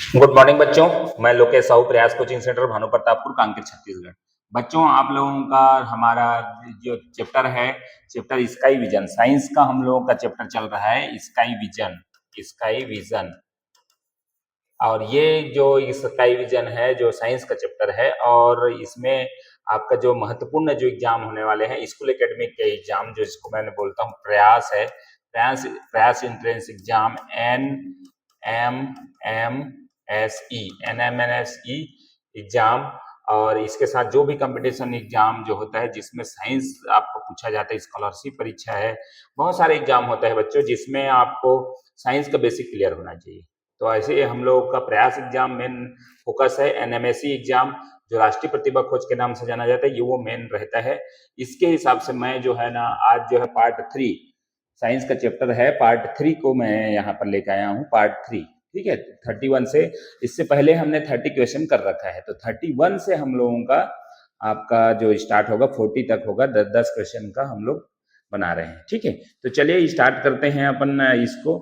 Good morning बच्चों। मैं लोकेश साहू, प्रयास कोचिंग सेंटर, भानु प्रतापपुर, कांकेर, छत्तीसगढ़। बच्चों, आप लोगों का हमारा जो चैप्टर है, चैप्टर स्काई विजन, साइंस का हम लोगों का चैप्टर चल रहा है स्काई विजन। स्काई विजन और ये जो स्काई विजन है जो साइंस का चैप्टर है, और इसमें आपका जो महत्वपूर्ण जो एग्जाम होने वाले हैं स्कूल एकेडमिक के एग्जाम, जो इसको मैंने बोलता हूँ प्रयास है, प्रयास एंट्रेंस एग्जाम, NMMSE एग्जाम, और इसके साथ जो भी कंपटीशन एग्जाम जो होता है जिसमें साइंस आपको पूछा जाता है, स्कॉलरशिप परीक्षा है, बहुत सारे एग्जाम होता है बच्चों जिसमें आपको साइंस का बेसिक क्लियर होना चाहिए। तो ऐसे हम लोग का प्रयास एग्जाम मेन फोकस है। NMSE एग्जाम जो राष्ट्रीय प्रतिभा खोज के नाम से जाना जाता है, ये वो मेन रहता है। इसके हिसाब से मैं जो है ना आज जो है पार्ट 3 साइंस का चैप्टर है, पार्ट 3 को मैं यहाँ पर लेकर आया हूँ, पार्ट 3। ठीक है, 31 से, इससे पहले हमने 30 क्वेश्चन कर रखा है, तो 31 से हम लोगों का आपका जो स्टार्ट होगा 40 तक होगा, 10-10 क्वेश्चन का हम लोग बना रहे हैं। ठीक है, तो चलिए स्टार्ट करते हैं अपन इसको।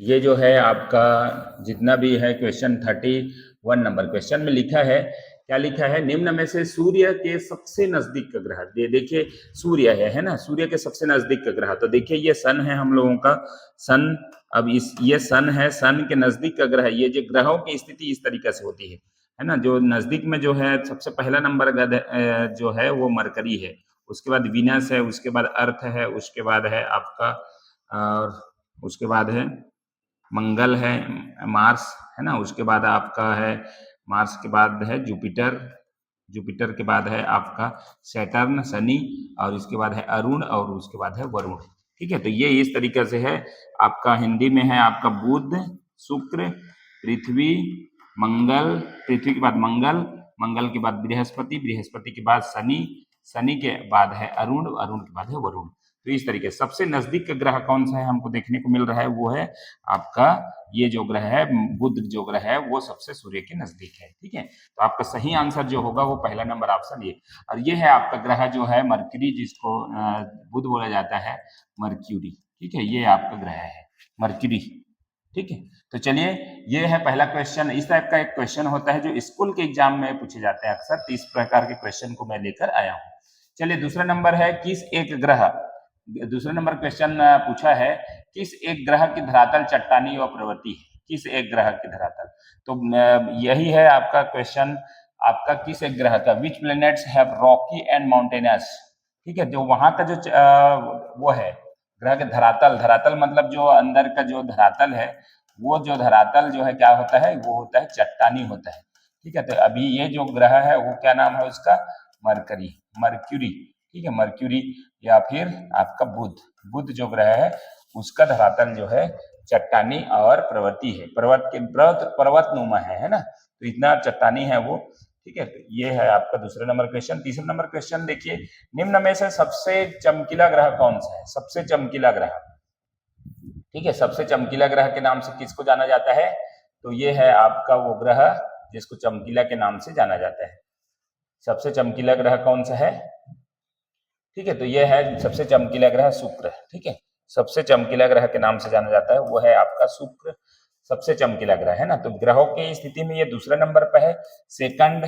ये जो है आपका जितना भी है क्वेश्चन 31 नंबर क्वेश्चन में लिखा है, क्या लिखा है, निम्न में से सूर्य के सबसे नजदीक का ग्रह, देखिए सूर्य है ना, सूर्य के सबसे नजदीक का ग्रह, तो देखिए ये सन है हम लोगों का, सन। अब ये सन है, सन के नजदीक का ग्रह, ये जो ग्रहों की स्थिति इस तरीके से होती है ना, जो नजदीक में जो है सबसे पहला नंबर जो है वो मरकरी है, उसके बाद वीनस है, उसके बाद अर्थ है, उसके बाद है आपका, और उसके बाद है मंगल है, मार्स है ना, उसके बाद आपका है मार्स के बाद है जुपिटर, जुपिटर के बाद है आपका सैटर्न, शनि, और इसके बाद है अरुण, और उसके बाद है वरुण। ठीक है, तो ये इस तरीके से है आपका। हिंदी में है आपका बुध, शुक्र, पृथ्वी, मंगल, पृथ्वी के बाद मंगल, मंगल के बाद बृहस्पति, बृहस्पति के बाद शनि, शनि के बाद है अरुण, अरुण के बाद है वरुण। तो इस तरीके से सबसे नजदीक का ग्रह कौन सा है हमको देखने को मिल रहा है, वो है आपका ये जो ग्रह है बुध, जो ग्रह है वो सबसे सूर्य के नजदीक है। ठीक है, तो आपका सही आंसर जो होगा वो पहला नंबर ऑप्शन ये। और ये है आपका ग्रह जो है मरक्यूरी, जिसको बुध बोला जाता है, मरक्यूरी। ठीक है, ये आपका ग्रह है मरक्यूरी। ठीक है, तो चलिए ये है पहला क्वेश्चन। इस टाइप का एक क्वेश्चन होता है जो स्कूल के एग्जाम में पूछे जाते हैं अक्सर, तो इस प्रकार के क्वेश्चन को मैं लेकर आया हूँ। चलिए दूसरा नंबर है, किस एक ग्रह, दूसरा नंबर क्वेश्चन पूछा है, किस एक ग्रह की धरातल चट्टानी व प्रवृत्ति है, किस एक ग्रह की धरातल। तो यही है आपका क्वेश्चन, आपका किस एक ग्रह का, which planets have rocky and mountainous. ठीक है, जो वहां का जो वो है ग्रह के धरातल, धरातल मतलब जो अंदर का जो धरातल है, वो जो धरातल जो है क्या होता है, वो होता है चट्टानी होता है। ठीक है, तो अभी ये जो ग्रह है वो क्या नाम है उसका, मरकरी, मर्क्यूरी। ठीक है, मर्क्यूरी, या फिर आपका बुध, बुध जो ग्रह है उसका धरातल जो है चट्टानी और प्रवृत्ति है, पर्वतनुमा है ना, तो इतना चट्टानी है वो। ठीक है, तो ये है आपका दूसरा नंबर क्वेश्चन। तीसरा नंबर क्वेश्चन देखिए, निम्न में से सबसे चमकीला ग्रह कौन सा है, सबसे चमकीला ग्रह। ठीक है, सबसे चमकीला ग्रह के नाम से किसको जाना जाता है, तो ये है आपका वो ग्रह जिसको चमकीला के नाम से जाना जाता है। सबसे चमकीला ग्रह कौन सा है, ठीक है, तो ये है सबसे चमकीला ग्रह शुक्र। ठीक है, सबसे चमकीला ग्रह के नाम से जाना जाता है वो है आपका शुक्र, सबसे चमकीला ग्रह है ना। तो ग्रहों की स्थिति में ये दूसरे नंबर पर है, सेकंड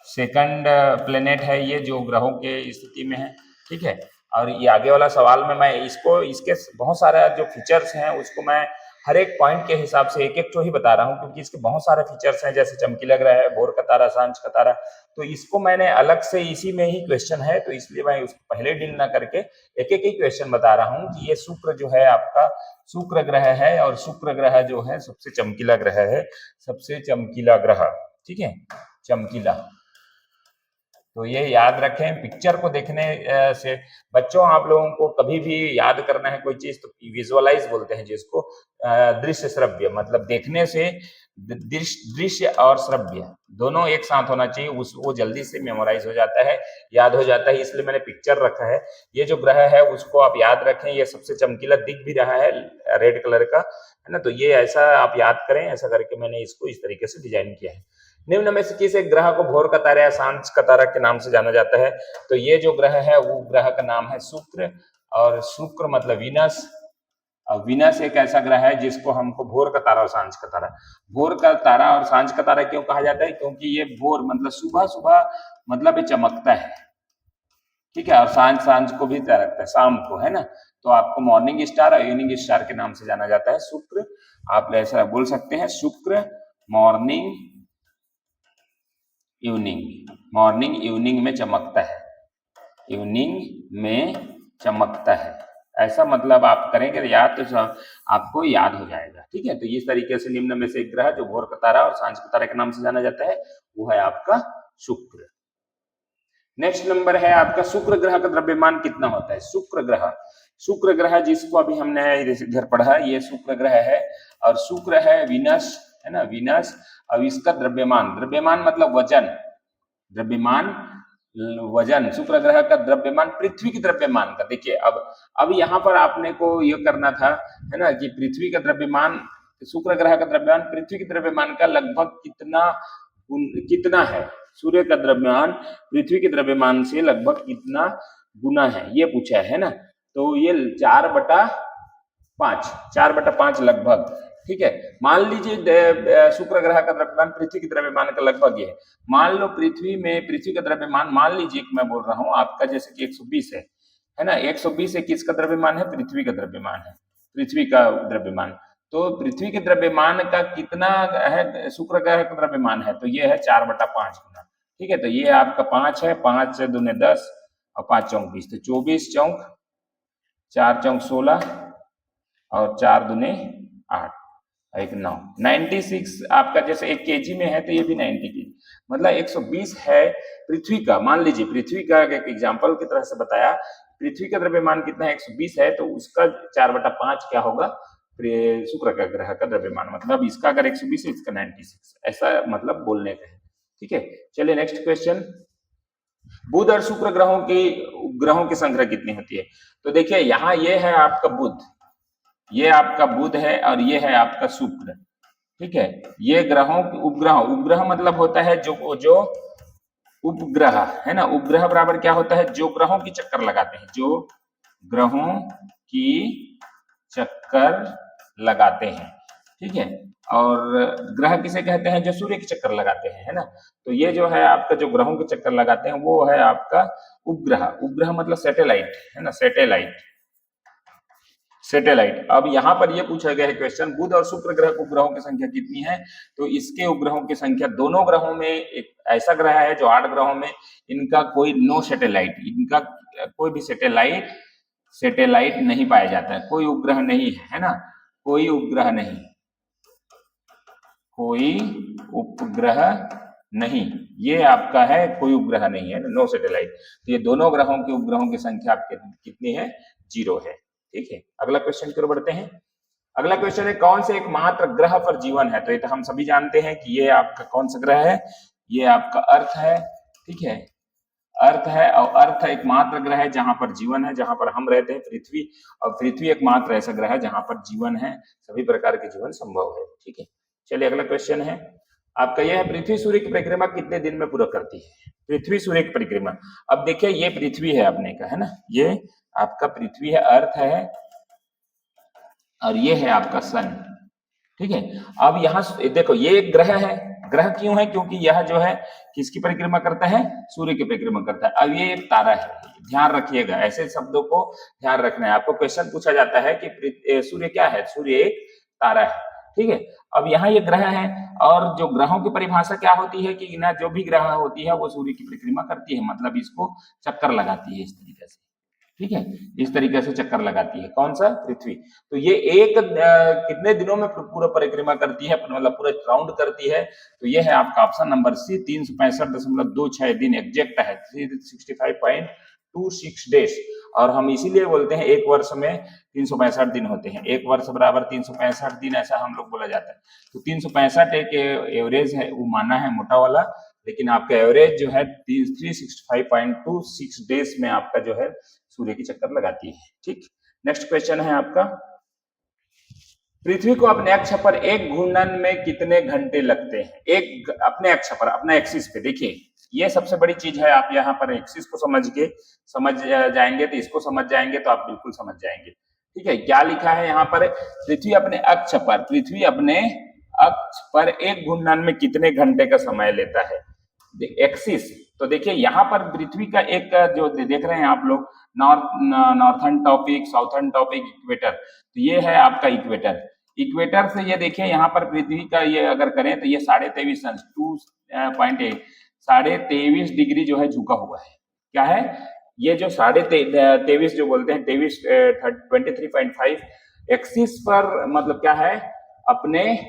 सेकंड प्लेनेट है ये जो ग्रहों के स्थिति में है। ठीक है, और ये आगे वाला सवाल में मैं इसको, इसके बहुत सारे जो फीचर्स हैं उसको मैं हर एक पॉइंट के हिसाब से एक एक तो ही बता रहा हूँ, क्योंकि इसके बहुत सारे फीचर्स हैं, जैसे चमकीला ग्रह है, भोर का तारा, सांझ का तारा, तो इसको मैंने अलग से, इसी में ही क्वेश्चन है, तो इसलिए मैं उसको पहले डील ना करके एक एक ही क्वेश्चन बता रहा हूँ कि ये शुक्र जो है आपका शुक्र ग्रह है, और शुक्र ग्रह जो है सबसे चमकीला ग्रह है, सबसे चमकीला ग्रह। ठीक है, चमकीला, तो ये याद रखें। पिक्चर को देखने से बच्चों, आप लोगों को कभी भी याद करना है कोई चीज तो विजुअलाइज बोलते हैं जिसको, दृश्य श्रव्य, मतलब देखने से दृश्य और श्रव्य दोनों एक साथ होना चाहिए, उस वो जल्दी से मेमोराइज हो जाता है, याद हो जाता है, इसलिए मैंने पिक्चर रखा है। ये जो ग्रह है उसको आप याद रखें, ये सबसे चमकीला दिख भी रहा है रेड कलर का, है ना, तो ये ऐसा आप याद करें, ऐसा करके मैंने इसको इस तरीके से डिजाइन किया है। निम्न में से किस एक ग्रह को भोर का तारा या सांझ का तारा के नाम से जाना जाता है, तो ये जो ग्रह है वो ग्रह का नाम है शुक्र, और शुक्र मतलब वीनस। और वीनस एक ऐसा ग्रह है जिसको हमको भोर का तारा और सांझ का तारा, भोर का तारा और सांझ का तारा क्यों कहा जाता है, क्योंकि ये भोर मतलब सुबह सुबह मतलब ये चमकता है, ठीक है, और सांझ सांझ को भी तैरता है, शाम को, है ना। तो आपको मॉर्निंग स्टार और इवनिंग स्टार के नाम से जाना जाता है शुक्र। आप ऐसा बोल सकते हैं शुक्र मॉर्निंग इवनिंग, मॉर्निंग इवनिंग में चमकता है, इवनिंग में चमकता है, ऐसा मतलब आप करेंगे याद तो आपको याद हो जाएगा, ठीक है। तो इस तरीके से निम्न में से एक ग्रह जो भोर का तारा और सांझ का तारा के नाम से जाना जाता है वो है आपका शुक्र। नेक्स्ट नंबर है आपका शुक्र ग्रह का द्रव्यमान कितना होता है। शुक्र ग्रह जिसको अभी हमने इधर पढ़ा, ये शुक्र ग्रह है और शुक्र है वीनस, है ना, वीनस। अब इसका द्रव्यमान, द्रव्यमान मतलब वजन, द्रव्यमान वजन, शुक्र ग्रह का द्रव्यमान पृथ्वी के द्रव्यमान का। देखिए अब यहाँ पर आपने को ये करना था, है ना, कि पृथ्वी का द्रव्यमान, शुक्र ग्रह का द्रव्यमान पृथ्वी के द्रव्यमान का लगभग कितना है, सूर्य का द्रव्यमान पृथ्वी के द्रव्यमान से लगभग कितना गुना है, ये पूछा है ना। तो ये 4/5 लगभग, ठीक है। मान लीजिए शुक्र ग्रह का द्रव्यमान पृथ्वी के द्रव्यमान का लगभग ये, मान लो पृथ्वी का द्रव्यमान मान लीजिए मैं बोल रहा हूँ आपका जैसे कि 120 है ना, 120 है, किसका द्रव्यमान है, पृथ्वी का द्रव्यमान है, पृथ्वी का द्रव्यमान। तो पृथ्वी के द्रव्यमान का कितना है, शुक्र ग्रह का द्रव्यमान है, तो ये है 4/5 गुना, ठीक है। तो ये आपका 5 है, 5 दूने 10 और 5 चौक 20, तो 24 चौक 4 चौक 16 और 4 दूने 8 एक 9, 96 आपका जैसे 1 केजी में है तो ये भी 90 केजी, मतलब 120 है पृथ्वी का। मान लीजिए पृथ्वी का एक एग्जांपल की तरह से बताया, पृथ्वी का द्रव्यमान कितना है, 120 है, तो उसका 4/5 क्या होगा, शुक्र का ग्रह का द्रव्यमान, मतलब इसका अगर 120 है इसका 96, ऐसा मतलब बोलने का है, ठीक है। चलिए नेक्स्ट क्वेश्चन, बुध और शुक्र ग्रहों की संख्या कितनी होती है। तो देखिए यहाँ ये है आपका बुध, ये आपका बुध है और ये है आपका शुक्र, ठीक है। ये ग्रहों उपग्रह मतलब होता है जो उपग्रह, है ना, उपग्रह बराबर क्या होता है, जो ग्रहों की चक्कर लगाते हैं, जो ग्रहों की चक्कर लगाते हैं, ठीक है। और ग्रह किसे कहते हैं, जो सूर्य के चक्कर लगाते हैं, है ना। तो ये जो है आपका जो ग्रहों के चक्कर लगाते हैं वो है आपका उपग्रह, उपग्रह मतलब सैटेलाइट, है ना, सैटेलाइट। अब यहाँ पर ये पूछा गया है क्वेश्चन, बुध और शुक्र ग्रह उपग्रहों की संख्या कितनी है। तो इसके उपग्रहों की संख्या, दोनों ग्रहों में एक ऐसा ग्रह है जो 8 ग्रहों में इनका कोई नो सैटेलाइट, इनका कोई भी सैटेलाइट नहीं पाया जाता है, कोई उपग्रह नहीं है ना, कोई उपग्रह नहीं, कोई उपग्रह नहीं, ये आपका है कोई उपग्रह नहीं है, नो सैटेलाइट। तो ये दोनों ग्रहों के उपग्रहों की संख्या आपके कितनी है, 0 है, ठीक है। अगला क्वेश्चन की ओर बढ़ते हैं। अगला क्वेश्चन है, कौन से एकमात्र ग्रह पर जीवन है। तो ये तो हम सभी जानते हैं कि ये आपका कौन सा ग्रह है, ये आपका अर्थ है, ठीक है, अर्थ है। और अर्थ एकमात्र ग्रह है जहां पर जीवन है, जहां पर हम रहते हैं पृथ्वी, और पृथ्वी एकमात्र ऐसा ग्रह है जहां पर जीवन है, सभी प्रकार के जीवन संभव है, ठीक है। चलिए अगला क्वेश्चन है आपका, यह है, पृथ्वी सूर्य की परिक्रमा कितने दिन में पूरा करती है। पृथ्वी सूर्य की परिक्रमा, अब देखिए ये पृथ्वी है अपने का, है ना, ये आपका पृथ्वी है, अर्थ है, और ये है आपका सन, ठीक है। अब यहाँ देखो ये एक ग्रह है, ग्रह क्यों है, क्योंकि यह जो है किसकी परिक्रमा करता है, सूर्य की परिक्रमा करता है। अब ये एक तारा है, ध्यान रखिएगा, ऐसे शब्दों को ध्यान रखना है। आपको क्वेश्चन पूछा जाता है कि सूर्य क्या है, सूर्य एक तारा है, ठीक है। अब यहाँ ये ग्रह है, और जो ग्रहों की परिभाषा क्या होती है कि ना जो भी ग्रह होती है वो सूर्य की परिक्रमा करती है, मतलब इसको चक्कर लगाती है इस तरीके से, ठीक है, इस तरीके से चक्कर लगाती है, कौन सा, पृथ्वी। तो ये एक कितने दिनों में पूरा परिक्रमा करती है, मतलब पूरा राउंड करती है। तो ये है आपका ऑप्शन नंबर सी, 365.26 दिन एग्जैक्ट है, 365.26 डेज। और हम इसीलिए बोलते हैं एक वर्ष में 365 दिन होते हैं, एक वर्ष बराबर 365 दिन, ऐसा हम लोग बोला जाता है। तो 365 एक एवरेज है, वो माना है मोटा वाला, लेकिन आपका एवरेज जो है 365.26 डेज में आपका जो है सूर्य की चक्कर लगाती है, ठीक। नेक्स्ट क्वेश्चन है आपका, पृथ्वी को अपने अक्ष पर एक घूर्णन में कितने घंटे लगते हैं। एक अपने अक्ष पर, अपना एक्सिस पे, देखिए ये सबसे बड़ी चीज है। आप यहाँ पर एक्सिस को समझ जाएंगे तो इसको समझ जाएंगे तो आप बिल्कुल समझ जाएंगे। ठीक है, क्या लिखा है यहाँ पर, पृथ्वी अपने अक्ष पर एक घूर्णन में कितने घंटे का समय लेता है, एक्सिस। तो देखिए यहाँ पर पृथ्वी का एक जो देख रहे हैं आप लोग, northern topic, southern topic, equator, तो ये है आपका इक्वेटर। इक्वेटर से ये देखिए यहाँ पर पृथ्वी का ये अगर करें तो ये 23.5 2.8 23.5 डिग्री जो है झुका हुआ है। क्या है ये जो 23.5 जो बोलते हैं 23.5 एक्सिस पर, मतलब क्या है, अपने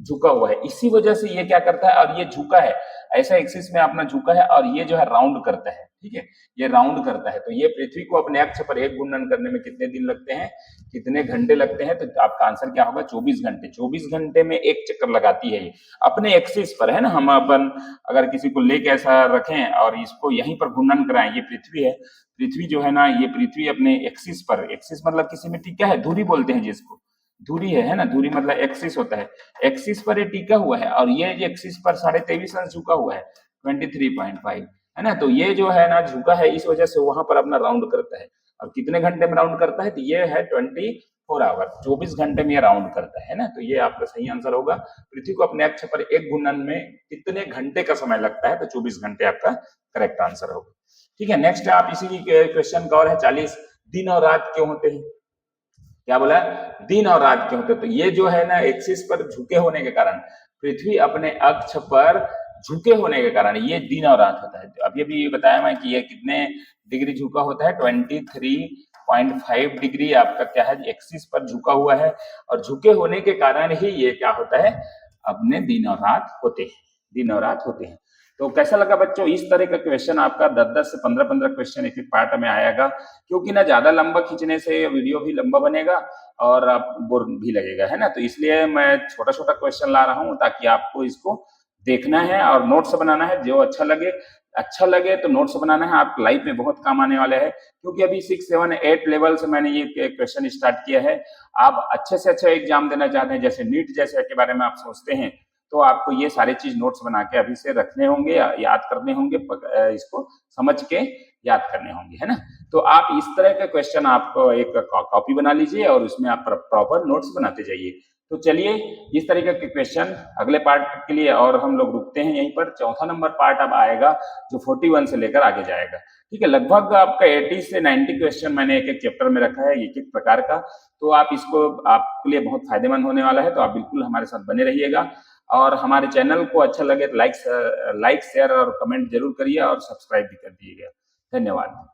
झुका हुआ है। इसी वजह से ये क्या करता है, और ये झुका है, ऐसा एक्सिस में अपना झुका है, और ये जो है राउंड करता है। ठीक है, ये राउंड करता है। तो ये पृथ्वी को अपने अक्ष पर एक घूर्णन करने में कितने दिन लगते हैं, कितने घंटे लगते हैं, तो आपका आंसर क्या होगा, 24 घंटे। 24 घंटे में एक चक्कर लगाती है ये अपने एक्सिस पर, है ना। हम अपन अगर किसी को लेके ऐसा रखें और इसको यहीं पर घूर्णन कराएं, ये पृथ्वी है, पृथ्वी जो है ना, ये पृथ्वी अपने एक्सिस पर, एक्सिस मतलब किसी में क्या है, धुरी बोलते हैं जिसको, धुरी है ना, धुरी मतलब एक्सिस होता है, एक्सिस पर ये टिका हुआ है, और ये एक्सिस पर 23.5 अंश झुका हुआ है, 23.5, है ना। तो ये जो है ना झुका है, इस वजह से वहां पर अपना राउंड करता है। और कितने घंटे में राउंड करता है, तो ये है 24 आवर, 24 घंटे में ये राउंड करता है ना। तो ये आपका सही आंसर होगा। पृथ्वी को अपने अक्ष पर एक घूर्णन में कितने घंटे का समय लगता है, तो 24 घंटे आपका करेक्ट आंसर होगा। ठीक है, नेक्स्ट आप इसी क्वेश्चन का और है 40, दिन और रात क्यों होते हैं। क्या बोला, दिन और रात क्यों होते, तो ये जो है ना एक्सिस पर झुके होने के कारण, पृथ्वी अपने अक्ष पर झुके होने के कारण ये दिन और रात होता है। अभी भी बताया मैं कि ये कितने डिग्री झुका होता है, 23.5 डिग्री आपका क्या है, एक्सिस पर झुका हुआ है, और झुके होने के कारण ही ये क्या होता है, अपने दिन और रात होते हैं, दिन और रात होते हैं। तो कैसा लगा बच्चों, इस तरह का क्वेश्चन आपका 10-10 से 15-15 क्वेश्चन एक एक पार्ट में आएगा, क्योंकि ना ज्यादा लंबा खींचने से वीडियो भी लंबा बनेगा और आप बोर भी लगेगा, है ना। तो इसलिए मैं छोटा छोटा क्वेश्चन ला रहा हूँ ताकि आपको इसको देखना है और नोट्स बनाना है। जो अच्छा लगे तो नोट्स बनाना है, आप लाइफ में बहुत काम आने वाले हैं। क्योंकि अभी 6, 7, 8 लेवल से मैंने ये क्वेश्चन स्टार्ट किया है। आप अच्छे से अच्छा एग्जाम देना चाहते हैं, जैसे नीट जैसे के बारे में आप सोचते हैं, तो आपको ये सारी चीज नोट्स बना के अभी से रखने होंगे, याद करने होंगे, इसको समझ के याद करने होंगे, है ना। तो आप इस तरह के क्वेश्चन आप एक कॉपी बना लीजिए और उसमें आप प्रॉपर नोट्स बनाते जाइए। तो चलिए इस तरीके के क्वेश्चन अगले पार्ट के लिए और हम लोग रुकते हैं यहीं पर। चौथा नंबर पार्ट अब आएगा जो 41 से लेकर आगे जाएगा। ठीक है, लगभग आपका 80 से 90 क्वेश्चन मैंने एक एक चैप्टर में रखा है, एक एक प्रकार का। तो आप इसको आपके लिए बहुत फायदेमंद होने वाला है, तो आप बिल्कुल हमारे साथ बने रहिएगा। और हमारे चैनल को अच्छा लगे तो लाइक शेयर और कमेंट जरूर करिए और सब्सक्राइब भी कर दीजिएगा। धन्यवाद।